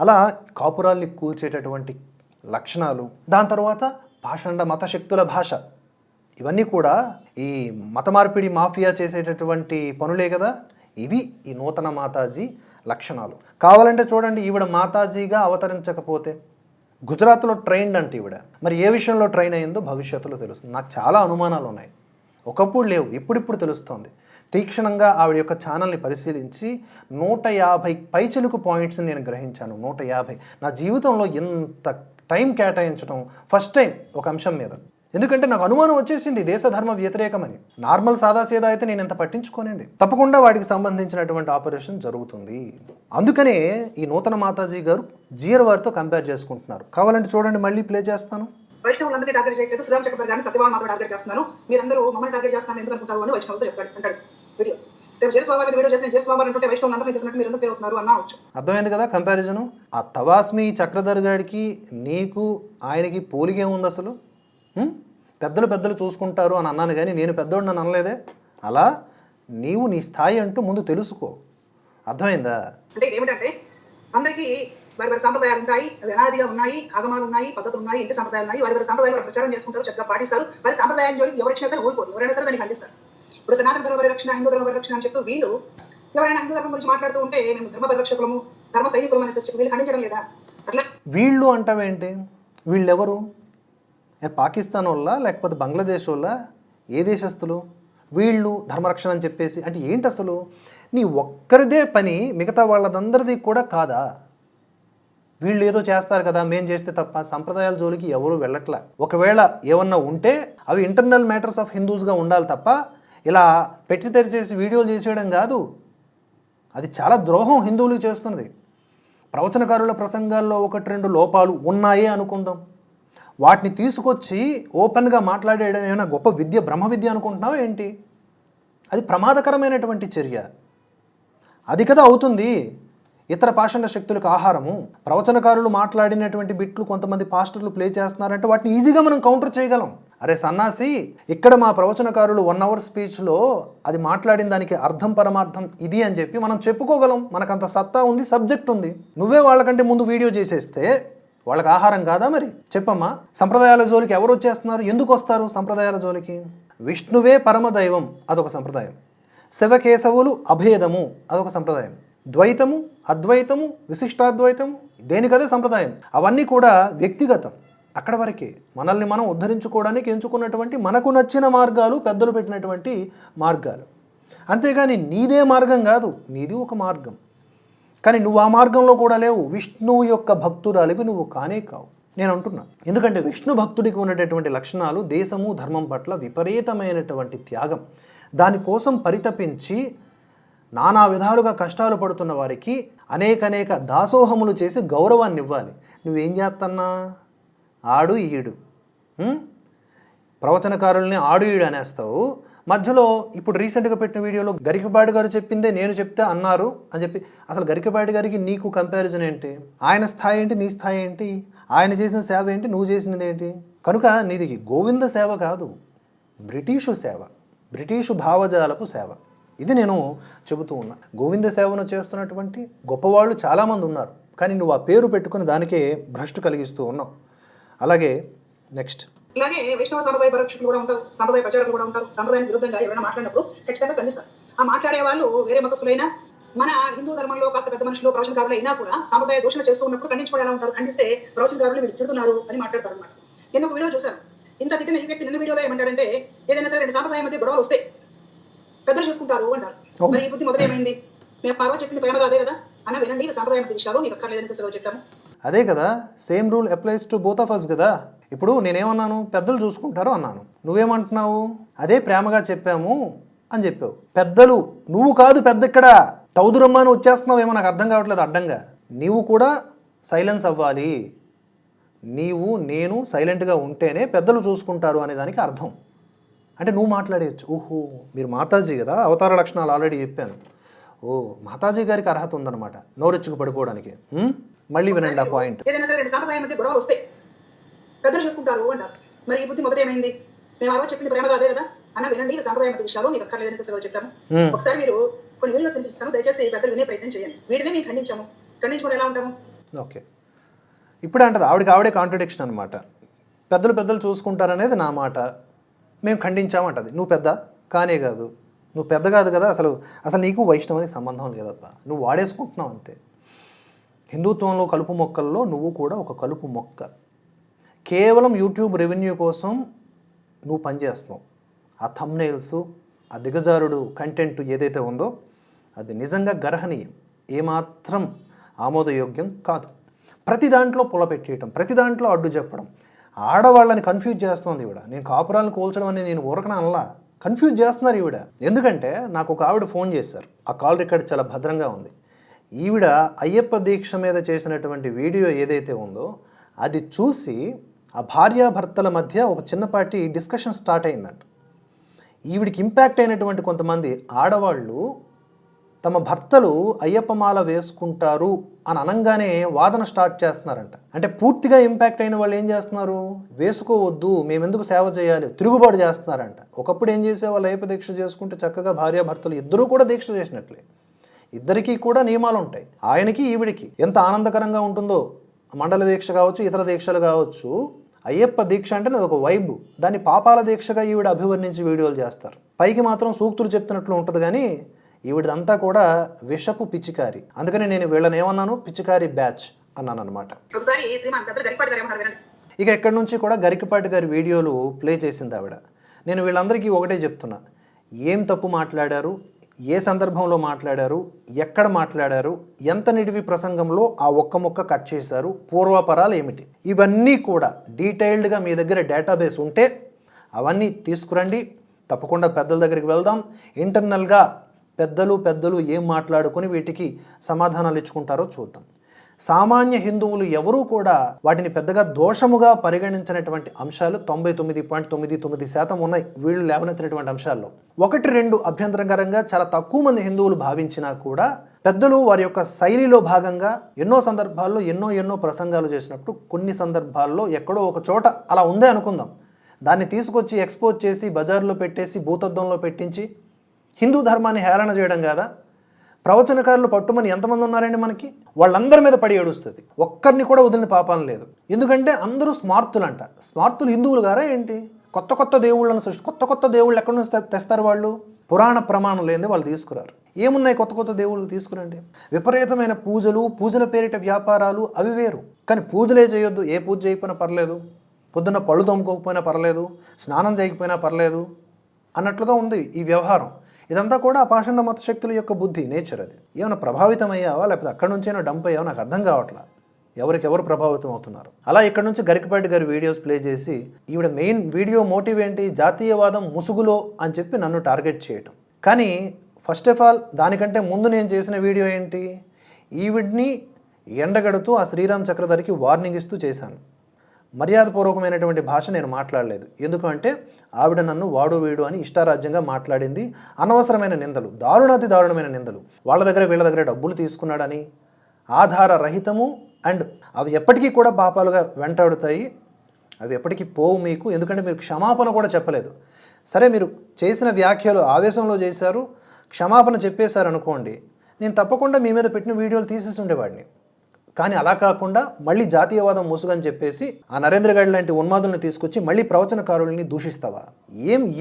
అలా కాపురాల్ని కూల్చేటటువంటి లక్షణాలు. దాని తర్వాత పాషండ మతశక్తుల భాష. ఇవన్నీ కూడా ఈ మత మార్పిడి మాఫియా చేసేటటువంటి పనులే కదా. ఇవి ఈ నూతన మాతాజీ లక్షణాలు. కావాలంటే చూడండి, ఈవిడ మాతాజీగా అవతరించకపోతే గుజరాత్లో ట్రైన్డ్ అంటే ఈవిడ, మరి ఏ విషయంలో ట్రైన్ అయిందో భవిష్యత్తులో తెలుస్తుంది. నాకు చాలా అనుమానాలు ఉన్నాయి, ఒకప్పుడు లేవు, ఇప్పుడిప్పుడు తెలుస్తోంది. తీక్షణంగా ఆవిడ యొక్క ఛానల్ని పరిశీలించి 150 పైచిలుకు పాయింట్స్ని నేను గ్రహించాను. 150. నా జీవితంలో ఇంత టైం కేటాయించడం ఫస్ట్ టైం ఒక అంశం మీద. ఎందుకంటే నాకు అనుమానం వచ్చేసింది దేశధర్మ వ్యతిరేకమని. నార్మల్ సాదాసీదా అయితే నేను ఎంత పట్టించుకోనండి. తప్పకుండా వాటికి సంబంధించినటువంటి ఆపరేషన్ జరుగుతుంది. అందుకనే ఈ నూతన మాతాజీ గారు జీఆర్ వారితో కంపేర్ చేసుకుంటున్నారు. కావాలంటే చూడండి, మళ్ళీ ప్లే చేస్తాను. వైష్ణవులందరినీ టార్గెట్ చేయట్లేదు, శ్రీరామ్ చక్రవర్తి గారిని సత్యభామ మాత్రం టార్గెట్ చేస్తున్నాను, మీరందరూ మమ్మల్ని టార్గెట్ చేస్తున్నాను ఎందుకు అనుకుంటారు అని వైష్ణవులతో అంటాడు వీడియో. రేపు జయస్వామి వీడియో చేసిన జయస్వామి అంటే వైష్ణవులందరూ తిరుగుతున్నట్టు మీరు ఎందుకు తిరుగుతున్నారు అన్న వచ్చు. అర్థమైంది కదా కంపారిజను. ఆ తవాస్మి చక్రధర్ గారికి నీకు ఆయనకి పోలిగే ఉంది అసలు. పెద్దలు చూసుకుంటారు అని అన్నాను, కానీ నేను పెద్దోడు నన్ను అనలేదే. అలా నీవు నీ స్థాయి అంటూ ముందు తెలుసుకో. అర్థమైందా? అంటే ఏమిటంటే అందరికీ వారి సాంప్రదాయాలు ఉంటాయి, అవి అనాదిగా ఉన్నాయి, ఆగమాలు ఉన్నాయి, పద్ధతులు ఉన్నాయి, ఇంటి సాంప్రదాయాలు ఉన్నాయి. వారి సాంప్రదాయాలు ప్రచారం చేసుకుంటారు, చక్కగా పాటిస్తారు. వారి సాంప్రదాయం జోలికి ఎవరు ఇచ్చినా సరే ఊరుకోరు, ఎవరైనా సరే దాన్ని ఖండిస్తారు. ఇప్పుడు సనాతన ధర్మ పరిరక్షణ, హిందూ ధర్మ పరిరక్షణ అని చెప్తూ వీళ్ళు ఎవరైనా హిందూ ధర్మం గురించి మాట్లాడుతూ ఉంటే మేము ధర్మ పరిరక్షకులము, ధర్మ సైనికులు అనే వీళ్ళు ఖండించడం లేదా? అట్లా వీళ్ళు అంటావేంటి? వీళ్ళెవరు? పాకిస్తాన్ వాళ్ళ, లేకపోతే బంగ్లాదేశ్ వాళ్ళ, ఏ దేశస్తులు వీళ్ళు? ధర్మరక్షణ అని చెప్పేసి అంటే ఏంటి అసలు? నీ ఒక్కరిదే పని, మిగతా వాళ్ళదందరిది కూడా కాదా? వీళ్ళు ఏదో చేస్తారు కదా, మేం చేస్తే తప్ప. సంప్రదాయాల జోలికి ఎవరు వెళ్ళట్లా. ఒకవేళ ఏమన్నా ఉంటే అవి ఇంటర్నల్ మ్యాటర్స్ ఆఫ్ హిందూస్గా ఉండాలి తప్ప ఇలా పెట్టి తెరిచేసి వీడియోలు చేసేయడం కాదు. అది చాలా ద్రోహం హిందువులకు చేస్తున్నది. ప్రవచనకారుల ప్రసంగాల్లో 1-2 లోపాలు ఉన్నాయే అనుకుందాం, వాటిని తీసుకొచ్చి ఓపెన్గా మాట్లాడేయడం ఏమైనా గొప్ప విద్య, బ్రహ్మ విద్య అనుకుంటున్నావా ఏంటి? అది ప్రమాదకరమైనటువంటి చర్య. అది కదా అవుతుంది ఇతర పాషండ శక్తులకు ఆహారము. ప్రవచనకారులు మాట్లాడినటువంటి బిట్లు కొంతమంది పాస్టర్లు ప్లే చేస్తున్నారంటే వాటిని ఈజీగా మనం కౌంటర్ చేయగలం. అరే సన్నాసి, ఇక్కడ మా ప్రవచనకారులు 1 అవర్ స్పీచ్లో అది మాట్లాడిన దానికి అర్థం పరమార్థం ఇది అని చెప్పి మనం చెప్పుకోగలం. మనకంత సత్తా ఉంది, సబ్జెక్ట్ ఉంది. నువ్వే వాళ్ళకంటే ముందు వీడియో చేసేస్తే వాళ్ళకి ఆహారం కాదా? మరి చెప్పమ్మా. సంప్రదాయాల జోలికి ఎవరు వచ్చేస్తున్నారు? ఎందుకు వస్తారు సంప్రదాయాల జోలికి? విష్ణువే పరమదైవం, అదొక సంప్రదాయం. శివకేశవులు అభేదము, అదొక సంప్రదాయం. ద్వైతము, అద్వైతము, విశిష్టాద్వైతము, దేనికదే సంప్రదాయం. అవన్నీ కూడా వ్యక్తిగతం, అక్కడ వరకే. మనల్ని మనం ఉద్ధరించుకోవడానికి ఎంచుకున్నటువంటి మనకు నచ్చిన మార్గాలు, పెద్దలు పెట్టినటువంటి మార్గాలు. అంతేగాని నీదే మార్గం కాదు, నీది ఒక మార్గం. కానీ నువ్వు ఆ మార్గంలో కూడా లేవు. విష్ణువు యొక్క భక్తురాలివి నువ్వు కానే కావు నేను అంటున్నా. ఎందుకంటే విష్ణు భక్తుడికి ఉన్నటువంటి లక్షణాలు దేశము ధర్మం పట్ల విపరీతమైనటువంటి త్యాగం. దానికోసం పరితపించి నానా విధాలుగా కష్టాలు పడుతున్న వారికి అనేక దాసోహములు చేసి గౌరవాన్ని ఇవ్వాలి. నువ్వేం చేస్తున్నా? ఆడు ఈడు. ప్రవచనకారుల్ని ఆడు ఈడు అనేస్తావు, మధ్యలో ఇప్పుడు రీసెంట్గా పెట్టిన వీడియోలో గరికపాటి గారు చెప్పిందే నేను చెప్తే అన్నారు అని చెప్పి, అసలు గరికపాటి గారికి నీకు కంపారిజన్ ఏంటి? ఆయన స్థాయి ఏంటి, నీ స్థాయి ఏంటి? ఆయన చేసిన సేవ ఏంటి, నువ్వు చేసినది ఏంటి? కనుక నీది గోవింద సేవ కాదు, బ్రిటిషు సేవ, బ్రిటిషు భావజాలపు సేవ. ఇది నేను చెబుతూ ఉన్నా. గోవింద సేవను చేస్తున్నటువంటి గొప్పవాళ్ళు చాలామంది ఉన్నారు, కానీ నువ్వు ఆ పేరు పెట్టుకుని దానికే భ్రష్టు కలిగిస్తూ ఉన్నావు. అలాగే నెక్స్ట్, ఇలాగే వైష్ణవ సాంప్రదాయ పరీక్షకులు కూడా ఉంటారు, సాంప్రదాయ ప్రచారకులు కూడా ఉంటారు. సాంప్రదాయానికి విరుద్ధంగా ఎవరైనా మాట్లాడినప్పుడు ఖచ్చితంగా ఖండిస్తారు. ఆ మాట్లాడే వాళ్ళు వేరే మతస్థులైనా మన హిందూ ధర్మంలో కాస్త పెద్ద మనుషులు ప్రవచనకారులు అయినా కూడా సాంప్రదాయ దూషణ చేస్తూ ఉన్నప్పుడు ఖండించుకోవడం ఎలా ఉంటారు? ఖండిస్తే ప్రవచనకారులు వీళ్ళు తిడుతున్నారు అని మాట్లాడతారు అన్నమాట. నేను ఒక వీడియో చూశాను. ఇంత తిట్టిన ఈ వ్యక్తి నిన్న వీడియోలో ఏమంటాడంటే, ఏదైనా సరే రెండు సాంప్రదాయం మధ్య గొడవలు వస్తాయి పెద్దలు చూసుకుంటారు అంటారు. మరి ఈ బుద్ధి మొదలైంది. మేము పార్వతి చెప్పింది ప్రేమగా అదే కదా అన్న, వినండి సాంప్రదాయ మధ్య విషయాలు మీకు అక్కర్లేదని చెప్పి చెప్పాము. అదే కదా, same rule applies to both of us కదా. ఇప్పుడు నేనేమన్నాను, పెద్దలు చూసుకుంటారు అన్నాను, నువ్వేమంటున్నావు అదే ప్రేమగా చెప్పాము అని చెప్పావు. పెద్దలు నువ్వు కాదు, పెద్ద ఇక్కడ తౌదురమ్మని వచ్చేస్తున్నావు ఏమో, నాకు అర్థం కావట్లేదు అడ్డంగా. నీవు కూడా సైలెన్స్ అవ్వాలి, నీవు నేను సైలెంట్గా ఉంటేనే పెద్దలు చూసుకుంటారు అనే దానికి అర్థం. అంటే నువ్వు మాట్లాడేయచ్చు, ఓహో మీరు మాతాజీ కదా, అవతార లక్షణాలు ఆల్రెడీ చెప్పాను, ఓ మాతాజీ గారికి అర్హత ఉందన్నమాట నోరెచ్చుకు పడిపోవడానికి. మళ్ళీ వినండి ఆ పాయింట్. ఏదైనా సరే రెండు సాంప్రదాయం మధ్య గొడవలు వస్తాయి పెద్దలు చూసుకుంటారు అంటారు. మరి ఈ బుద్ధి మొదలైంది. మేము ఆ రోజు చెప్పింది ప్రేమగా అదే కదా అన్న, వినండి సాంప్రదాయ మధ్య విషయాలు మీకు అక్కర్లేదని చెప్పి చెప్పాము. ఒకసారి మీరు కొన్ని వీడియోస్ వినిపిస్తాము, దయచేసి పెద్దలు వినే ప్రయత్నం చేయండి. వీటినే మేము ఖండించాము, ఖండించుకుని ఎలా ఉంటాము? ఓకే, ఇప్పుడే అంటది ఆవిడే కాంట్రడిక్షన్ అనమాట. పెద్దలు చూసుకుంటారనేది నా మాట, మేము ఖండించామంటది. నువ్వు పెద్ద కానే కాదు, నువ్వు పెద్ద కాదు కదా, అసలు నీకు వైష్ణవానికి సంబంధం లేదబ్బా, నువ్వు వాడేసుకుంటున్నావు అంతే. హిందుత్వంలో కలుపు మొక్కల్లో నువ్వు కూడా ఒక కలుపు మొక్క. కేవలం యూట్యూబ్ రెవెన్యూ కోసం నువ్వు పనిచేస్తున్నావు. ఆ థంబ్నెయిల్స్, ఆ దిగజారుడు కంటెంట్ ఏదైతే ఉందో అది నిజంగా గర్హనీయం, ఏమాత్రం ఆమోదయోగ్యం కాదు. ప్రతి దాంట్లో పొలపెట్టేయటం, ప్రతి దాంట్లో అడ్డు చెప్పడం, ఆడవాళ్ళని కన్ఫ్యూజ్ చేస్తుంది ఈవిడ. నేను కాపురాలను కోల్చడం అని నేను ఊరకన అనలా, కన్ఫ్యూజ్ చేస్తున్నారు ఈవిడ. ఎందుకంటే నాకు ఒక ఆవిడ ఫోన్ చేశారు, ఆ కాల్ రికార్డ్ చాలా భద్రంగా ఉంది. ఈవిడ అయ్యప్ప దీక్ష మీద చేసినటువంటి వీడియో ఏదైతే ఉందో అది చూసి ఆ భార్యాభర్తల మధ్య ఒక చిన్నపాటి డిస్కషన్ స్టార్ట్ అయిందంట. ఈవిడికి ఇంపాక్ట్ అయినటువంటి కొంతమంది ఆడవాళ్ళు తమ భర్తలు అయ్యప్ప మాల వేసుకుంటారు అని అనగానే వాదన స్టార్ట్ చేస్తున్నారంట. అంటే పూర్తిగా ఇంపాక్ట్ అయిన వాళ్ళు ఏం చేస్తున్నారు, వేసుకోవద్దు మేమెందుకు సేవ చేయాలి, తిరుగుబాటు చేస్తున్నారంట. ఒకప్పుడు ఏం చేసేవాళ్ళు, అయ్యప్ప దీక్ష చేసుకుంటే చక్కగా భార్యాభర్తలు ఇద్దరూ కూడా దీక్ష చేసినట్లే, ఇద్దరికీ కూడా నియమాలు ఉంటాయి. ఆయనకి ఈవిడికి ఎంత ఆనందకరంగా ఉంటుందో, మండల దీక్ష కావచ్చు, ఇతర దీక్షలు కావచ్చు, అయ్యప్ప దీక్ష అంటే అది ఒక వైబ్. దాన్ని పాపాల దీక్షగా ఈవిడ అభివర్ణించి వీడియోలు చేస్తారు. పైకి మాత్రం సూక్తులు చెప్తున్నట్లు ఉంటుంది, కానీ ఈవిడంతా కూడా విషపు పిచ్చికారి. అందుకని నేను వీళ్ళని ఏమన్నాను, పిచ్చికారి బ్యాచ్ అన్నాను అనమాట. ఇక ఎక్కడి నుంచి కూడా గరికపాటి గారి వీడియోలు ప్లే చేసింది ఆవిడ. నేను వీళ్ళందరికీ ఒకటే చెప్తున్నా, ఏం తప్పు మాట్లాడారు, ఏ సందర్భంలో మాట్లాడారు, ఎక్కడ మాట్లాడారు, ఎంత నిడివి ప్రసంగంలో ఆ ఒక్క ముక్క కట్ చేశారు, పూర్వపరాలు ఏమిటి, ఇవన్నీ కూడా డీటెయిల్డ్గా మీ దగ్గర డేటాబేస్ ఉంటే అవన్నీ తీసుకురండి. తప్పకుండా పెద్దల దగ్గరికి వెళ్దాం. ఇంటర్నల్గా పెద్దలు ఏం మాట్లాడుకొని వీటికి సమాధానాలు ఇచ్చుకుంటారో చూద్దాం. సామాన్య హిందువులు ఎవరూ కూడా వాటిని పెద్దగా దోషముగా పరిగణించినటువంటి అంశాలు 99.99% ఉన్నాయి వీళ్ళు లేవనెత్తినటువంటి అంశాల్లో. 1-2 అభ్యంతరకరంగా చాలా తక్కువ మంది హిందువులు భావించినా కూడా పెద్దలు వారి యొక్క శైలిలో భాగంగా ఎన్నో సందర్భాల్లో ఎన్నో ప్రసంగాలు చేసినప్పుడు కొన్ని సందర్భాల్లో ఎక్కడో ఒక చోట అలా ఉందే అనుకుందాం, దాన్ని తీసుకొచ్చి ఎక్స్పోజ్ చేసి బజార్లో పెట్టేసి భూతద్దంలో పెట్టించి హిందూ ధర్మాన్ని హేళన చేయడం కాదా? ప్రవచనకారులు పట్టుమని ఎంతమంది ఉన్నారండి మనకి, వాళ్ళందరి మీద పడి ఏడుస్తుంది, ఒక్కరిని కూడా వదిలిన పాపం లేదు. ఎందుకంటే అందరూ స్మార్తులంట. స్మార్తులు హిందువులు గారా ఏంటి? కొత్త దేవుళ్ళను కొత్త దేవుళ్ళు ఎక్కడి నుంచి తెస్తారు వాళ్ళు? పురాణ ప్రమాణం లేనిదే వాళ్ళు తీసుకురారు. ఏమున్నాయి కొత్త దేవుళ్ళు తీసుకురండి. విపరీతమైన పూజల పేరిట వ్యాపారాలు అవి వేరు. కానీ పూజలే చేయొద్దు, ఏ పూజ చేయకపోయినా పర్లేదు, పొద్దున్న పళ్ళు తోముకోకపోయినా పర్లేదు, స్నానం చేయకపోయినా పర్లేదు అన్నట్లుగా ఉంది ఈ వ్యవహారం. ఇదంతా కూడా పాషండ మత శక్తుల యొక్క బుద్ధి, నేచర్. అది ఏమైనా ప్రభావితం అయ్యావా, లేకపోతే అక్కడి నుంచైనా డంప్ అయ్యావా, నాకు అర్థం కావట్లా. ఎవరెవరు ప్రభావితం అవుతున్నారు. అలా ఇక్కడ నుంచి గరికపాటి గారి వీడియోస్ ప్లే చేసి ఈవిడ మెయిన్ వీడియో మోటివ్ ఏంటి, జాతీయవాదం ముసుగులో అని చెప్పి నన్ను టార్గెట్ చేయటం. కానీ ఫస్ట్ ఆఫ్ ఆల్ దానికంటే ముందు నేను చేసిన వీడియో ఏంటి, ఈవిడ్ని ఎండగడుతూ ఆ శ్రీరామ్ చక్రధరికి వార్నింగ్ ఇస్తూ చేశాను. మర్యాదపూర్వకమైనటువంటి భాష నేను మాట్లాడలేదు. ఎందుకంటే ఆవిడ నన్ను వాడు వీడు అని ఇష్టారాజ్యంగా మాట్లాడింది. అనవసరమైన నిందలు, దారుణాతి దారుణమైన నిందలు. వాళ్ళ దగ్గర వీళ్ళ దగ్గర డబ్బులు తీసుకున్నాడని, ఆధార రహితము, అండ్ అవి ఎప్పటికీ కూడా పాపాలుగా వెంటాడుతాయి. అవి ఎప్పటికీ పోవు మీకు, ఎందుకంటే మీరు క్షమాపణ కూడా చెప్పలేదు. సరే, మీరు చేసిన వ్యాఖ్యలు ఆవేశంలో చేశారు, క్షమాపణ చెప్పేశారు అనుకోండి, నేను తప్పకుండా మీ మీద పెట్టిన వీడియోలు తీసేసి ఉండేవాడిని. కానీ అలా కాకుండా మళ్ళీ జాతీయవాదం ముసుగని చెప్పేసి ఆ నరేంద్ర గారి లాంటి ఉన్మాదుల్ని తీసుకొచ్చి మళ్ళీ ప్రవచనకారుల్ని దూషిస్తావా?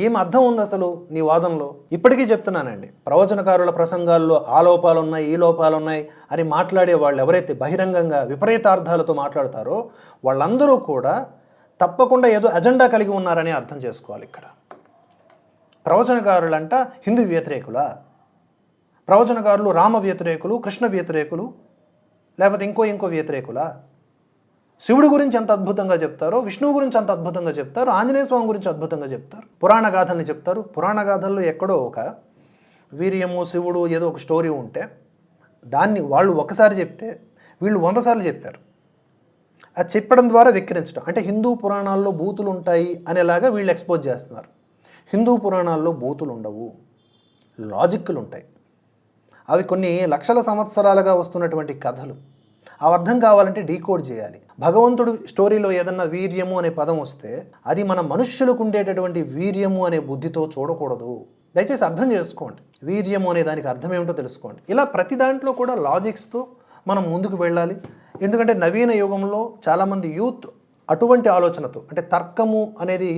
ఏం అర్థం ఉంది అసలు నీ వాదంలో? ఇప్పటికీ చెప్తున్నానండి, ప్రవచనకారుల ప్రసంగాల్లో ఆ లోపాలు ఉన్నాయి, ఈ లోపాలు ఉన్నాయి అని మాట్లాడే వాళ్ళు ఎవరైతే బహిరంగంగా విపరీతార్థాలతో మాట్లాడతారో వాళ్ళందరూ కూడా తప్పకుండా ఏదో అజెండా కలిగి ఉన్నారని అర్థం చేసుకోవాలి. ఇక్కడ ప్రవచనకారులంట హిందూ వ్యతిరేకులా? ప్రవచనకారులు రామ వ్యతిరేకులు, కృష్ణ వ్యతిరేకులు, లేకపోతే ఇంకో వ్యతిరేకులా? శివుడి గురించి ఎంత అద్భుతంగా చెప్తారో, విష్ణువు గురించి అంత అద్భుతంగా చెప్తారు, ఆంజనేయ స్వామి గురించి అద్భుతంగా చెప్తారు, పురాణ గాథల్ని చెప్తారు. పురాణ గాథల్లో ఎక్కడో ఒక వీర్యము, శివుడు ఏదో ఒక స్టోరీ ఉంటే దాన్ని వాళ్ళు ఒకసారి చెప్తే వీళ్ళు 100 సార్లు చెప్పారు. అది చెప్పడం ద్వారా వెక్కిరించడం, అంటే హిందూ పురాణాల్లో బూతులు ఉంటాయి అనేలాగా వీళ్ళు ఎక్స్పోజ్ చేస్తున్నారు. హిందూ పురాణాల్లో బూతులు ఉండవు, లాజిక్లు ఉంటాయి. అవి కొన్ని లక్షల సంవత్సరాలుగా వస్తున్నటువంటి కథలు. అవి అర్థం కావాలంటే డీకోడ్ చేయాలి. భగవంతుడు స్టోరీలో ఏదన్నా వీర్యము అనే పదం వస్తే అది మన మనుష్యులకు ఉండేటటువంటి వీర్యము అనే బుద్ధితో చూడకూడదు. దయచేసి అర్థం చేసుకోండి. వీర్యము అనే దానికి అర్థం ఏమిటో తెలుసుకోండి. ఇలా ప్రతి దాంట్లో కూడా లాజిక్స్తో మనం ముందుకు వెళ్ళాలి. ఎందుకంటే నవీన యుగంలో చాలామంది యూత్ అటువంటి ఆలోచనతో, అంటే తర్కము అనేది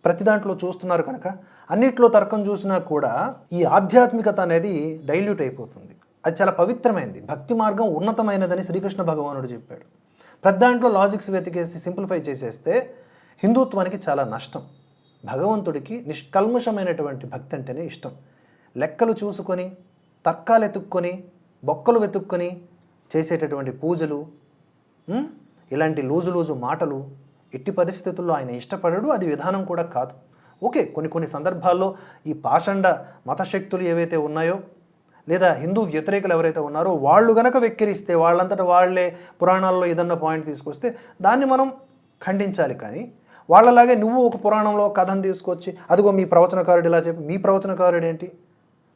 ప్రతి దాంట్లో చూస్తున్నారు కనుక అన్నిట్లో తర్కం చూసినా కూడా ఈ ఆధ్యాత్మికత అనేది డైల్యూట్ అయిపోతుంది. అది చాలా పవిత్రమైనది, భక్తి మార్గం ఉన్నతమైనదని శ్రీకృష్ణ భగవానుడు చెప్పాడు. ప్రతి దాంట్లో లాజిక్స్ వెతికేసి సింప్లిఫై చేసేస్తే హిందుత్వానికి చాలా నష్టం. భగవంతుడికి నిష్కల్మషమైనటువంటి భక్తి అంటేనే ఇష్టం. లెక్కలు చూసుకొని, తర్కాలు ఎతుక్కొని, బొక్కలు వెతుక్కొని చేసేటటువంటి పూజలు, ఇలాంటి లూజు మాటలు ఎట్టి పరిస్థితుల్లో ఆయన ఇష్టపడడు. అది విధానం కూడా కాదు. ఓకే, కొన్ని సందర్భాల్లో ఈ పాషండ మతశక్తులు ఏవైతే ఉన్నాయో, లేదా హిందూ వ్యతిరేకులు ఎవరైతే ఉన్నారో వాళ్ళు గనక వెక్కిరిస్తే, వాళ్ళంతటా వాళ్ళే పురాణాల్లో ఏదన్నా పాయింట్ తీసుకొస్తే దాన్ని మనం ఖండించాలి. కానీ వాళ్ళలాగే నువ్వు ఒక పురాణంలో కథను తీసుకొచ్చి అదిగో మీ ప్రవచనకారుడు ఇలా చెప్పి, మీ ప్రవచనకారుడు ఏంటి?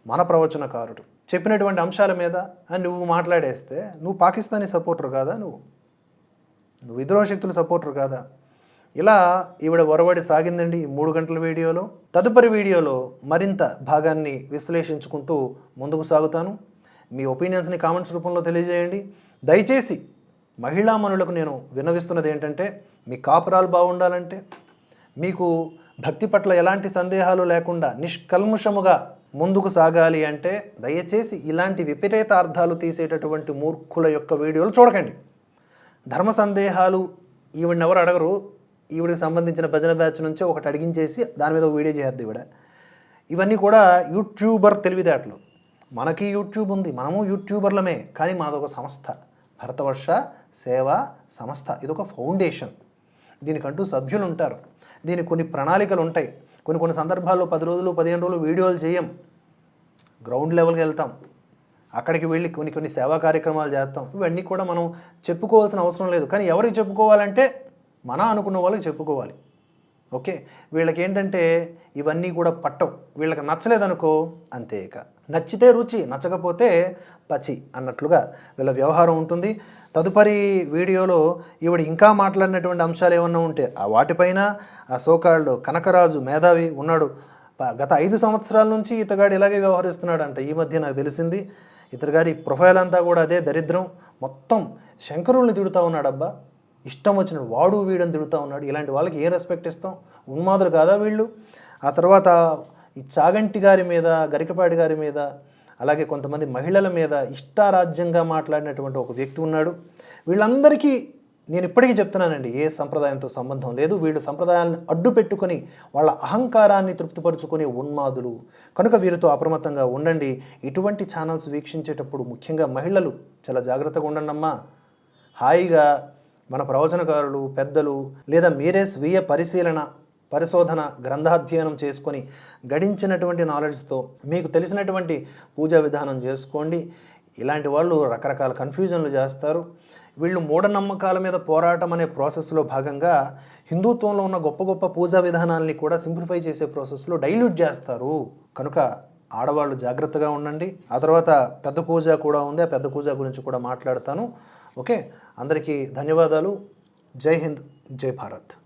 మన ప్రవచనకారుడు చెప్పినటువంటి అంశాల మీద నువ్వు మాట్లాడేస్తే నువ్వు పాకిస్తానీ సపోర్టర్ కాదా? నువ్వు విద్రోహ శక్తుల సపోర్టర్ కాదా? ఇలా ఈవిడ ఒరవడి సాగిందండి ఈ 3 గంటల వీడియోలో. తదుపరి వీడియోలో మరింత భాగాన్ని విశ్లేషించుకుంటూ ముందుకు సాగుతాను. మీ ఒపీనియన్స్ని కామెంట్స్ రూపంలో తెలియజేయండి. దయచేసి మహిళామణులకు నేను విన్నవిస్తున్నది ఏంటంటే, మీ కాపురాలు బాగుండాలంటే, మీకు భక్తి పట్ల ఎలాంటి సందేహాలు లేకుండా నిష్కల్ముషముగా ముందుకు సాగాలి అంటే దయచేసి ఇలాంటి విపరీత అర్థాలు తీసేటటువంటి మూర్ఖుల యొక్క వీడియోలు చూడకండి. ధర్మ సందేహాలు ఈవిడని ఎవరు అడగరు. ఈవిడికి సంబంధించిన భజన బ్యాచ్ నుంచి ఒకటి అడిగించేసి దాని మీద ఒక వీడియో చేద్ది ఈవిడ. ఇవన్నీ కూడా యూట్యూబర్ తెలివితేటలు. మనకి యూట్యూబ్ ఉంది, మనము యూట్యూబర్లమే. కానీ మనదొక సంస్థ, భరతవర్ష సేవా సంస్థ. ఇదొక ఫౌండేషన్. దీనికంటూ సభ్యులు ఉంటారు, దీనికి కొన్ని ప్రణాళికలు ఉంటాయి. కొన్ని సందర్భాల్లో 10 రోజులు 15 రోజులు వీడియోలు చేయం, గ్రౌండ్ లెవెల్కి వెళ్తాం, అక్కడికి వెళ్ళి కొన్ని సేవా కార్యక్రమాలు చేస్తాం. ఇవన్నీ కూడా మనం చెప్పుకోవాల్సిన అవసరం లేదు. కానీ ఎవరికి చెప్పుకోవాలంటే మన అనుకున్న వాళ్ళకి చెప్పుకోవాలి. ఓకే, వీళ్ళకి ఏంటంటే ఇవన్నీ కూడా పట్టవు. వీళ్ళకి నచ్చలేదనుకో అంతే. ఇక నచ్చితే రుచి, నచ్చకపోతే పచి అన్నట్లుగా వీళ్ళ వ్యవహారం ఉంటుంది. తదుపరి వీడియోలో ఈవిడ ఇంకా మాట్లాడినటువంటి అంశాలు ఏమన్నా ఉంటే ఆ వాటిపైన ఆ సోకాల్డ్ కనకరాజు మేధావి ఉన్నాడు. గత 5 సంవత్సరాల నుంచి ఇతగాడు ఇలాగే వ్యవహరిస్తున్నాడంట. ఈ మధ్య నాకు తెలిసింది. ఇతగాడి ప్రొఫైల్ అంతా కూడా అదే దరిద్రం. మొత్తం శంకరుల్ని తిడుతూ ఉన్నాడబ్బా, ఇష్టం వచ్చినాడు, వాడు వీడని తిడుతూ ఉన్నాడు. ఇలాంటి వాళ్ళకి ఏ రెస్పెక్ట్ ఇస్తాం? ఉన్మాదులు కాదా వీళ్ళు? ఆ తర్వాత ఈ చాగంటి గారి మీద, గరికపాటి గారి మీద, అలాగే కొంతమంది మహిళల మీద ఇష్టారాజ్యంగా మాట్లాడినటువంటి ఒక వ్యక్తి ఉన్నాడు. వీళ్ళందరికీ నేను ఇప్పటికీ చెప్తున్నానండి, ఏ సంప్రదాయంతో సంబంధం లేదు. వీళ్ళు సంప్రదాయాలను అడ్డు పెట్టుకొని వాళ్ళ అహంకారాన్ని తృప్తిపరుచుకునే ఉన్మాదులు. కనుక వీరితో అప్రమత్తంగా ఉండండి. ఇటువంటి ఛానల్స్ వీక్షించేటప్పుడు ముఖ్యంగా మహిళలు చాలా జాగ్రత్తగా ఉండండి అమ్మా. హాయిగా మన ప్రవచనకారులు, పెద్దలు, లేదా మీరే స్వీయ పరిశోధన గ్రంథాధ్యయనం చేసుకొని గడించినటువంటి నాలెడ్జ్తో మీకు తెలిసినటువంటి పూజా విధానం చేసుకోండి. ఇలాంటి వాళ్ళు రకరకాల కన్ఫ్యూజన్లు చేస్తారు. వీళ్ళు మూఢనమ్మకాల మీద పోరాటం అనే ప్రాసెస్లో భాగంగా హిందుత్వంలో ఉన్న గొప్ప గొప్ప పూజా విధానాల్ని కూడా సింప్లిఫై చేసే ప్రాసెస్లో డైల్యూట్ చేస్తారు. కనుక ఆడవాళ్ళు జాగ్రత్తగా ఉండండి. ఆ తర్వాత పెద్ద పూజ కూడా ఉంది, ఆ పెద్ద పూజ గురించి కూడా మాట్లాడతాను. ఓకే, అందరికీ ధన్యవాదాలు. జై హింద్, జై భారత్.